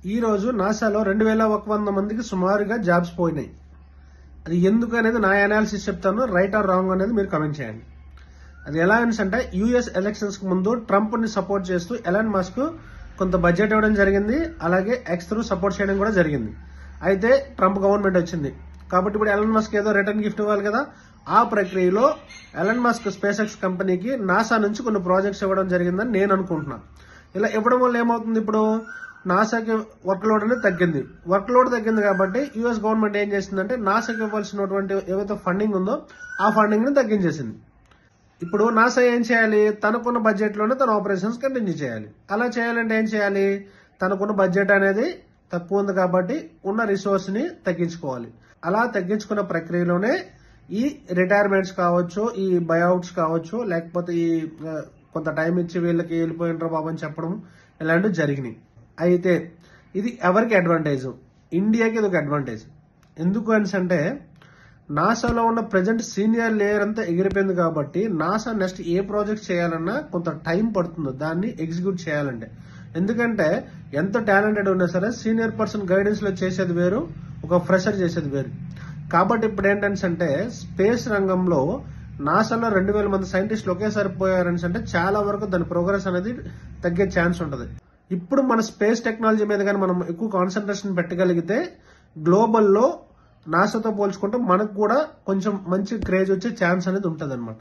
ఈ రోజు నాసాలో 2100 మందికి సుమారుగా జాబ్స్ పోయినాయి. అది ఎందుకు అనేది నా అనాలిసిస్ చెప్తాను. రైట్ ఆర్ రాంగ్ అనేది మీరు కమెంట్ చేయండి. అది ఎలా అంటే యుఎస్ ఎలక్షన్స్ కు ముందు ట్రంప్ ని సపోర్ట్ చేస్తూ ఎలాన్ మస్క్ కొంత బడ్జెట్ ఇవ్వడం జరిగింది. అలాగే ఎక్స్ త్రూ సపోర్ట్ చేయడం కూడా జరిగింది. అయితే ట్రంప్ గవర్నమెంట్ వచ్చింది కాబట్టి ఇప్పుడు ఎలాన్ మస్క్ ఏదో రిటర్న్ గిఫ్ట్ ఇవ్వాలి కదా. ఆ ప్రక్రియలో ఎలాన్ మస్క్ స్పేస్ ఎక్స్ కంపెనీకి నాసా నుంచి కొన్ని ప్రాజెక్ట్స్ ఇవ్వడం జరిగిందని నేను అనుకుంటున్నాను. ఇలా ఇవ్వడం వల్ల ఏమవుతుంది, ఇప్పుడు నాసాకి వర్క్ లోడ్ అనేది తగ్గింది. వర్క్ లోడ్ తగ్గింది కాబట్టి యుఎస్ గవర్నమెంట్ ఏం చేసిందంటే నాసాకి ఇవ్వాల్సినటువంటి ఏవైతే ఫండింగ్ ఉందో ఆ ఫండింగ్ ని తగ్గించేసింది. ఇప్పుడు నాసా ఏం చేయాలి, తనకున్న బడ్జెట్ లోనే తన ఆపరేషన్స్ కంటిన్యూ చేయాలి. అలా చేయాలంటే ఏం చేయాలి, తనకున్న బడ్జెట్ అనేది తక్కువ ఉంది కాబట్టి ఉన్న రిసోర్స్ ని తగ్గించుకోవాలి. అలా తగ్గించుకున్న ప్రక్రియలోనే ఈ రిటైర్మెంట్స్ కావచ్చు, ఈ బైఅవుట్స్ కావచ్చు, లేకపోతే ఈ కొంత టైం ఇచ్చి వీళ్ళకి వెళ్ళిపోయినరా బాబు అని చెప్పడం ఇలాంటివి జరిగినాయి. అయితే ఇది ఎవరికి అడ్వాంటేజ్, ఇండియాకి ఇది ఒక అడ్వాంటేజ్. ఎందుకు అంటే నాసాలో ఉన్న ప్రజెంట్ సీనియర్ లేయర్ అంతా ఎగిరిపోయింది కాబట్టి నాసా నెక్స్ట్ ఏ ప్రాజెక్ట్ చేయాలన్నా కొంత టైం పడుతుంది దాన్ని ఎగ్జిక్యూట్ చేయాలంటే. ఎందుకంటే ఎంత టాలెంటెడ్ ఉన్నా సరే సీనియర్ పర్సన్ గైడెన్స్ లో చేసేది వేరు, ఒక ఫ్రెషర్ చేసేది వేరు. కాబట్టి ఇప్పుడు ఏంటంటే స్పేస్ రంగంలో నాసాలో 2000 మంది సైంటిస్టులు ఒకేసారి పోయారని అంటే చాలా వరకు దాని ప్రోగ్రెస్ అనేది తగ్గే ఛాన్స్ ఉంటుంది. ఇప్పుడు మన స్పేస్ టెక్నాలజీ మీద కానీ మనం ఎక్కువ కాన్సన్ట్రేషన్ పెట్టగలిగితే గ్లోబల్లో నాసాతో పోల్చుకుంటే మనకు కూడా కొంచెం మంచి క్రేజ్ వచ్చే ఛాన్స్ అనేది ఉంటుంది అనమాట.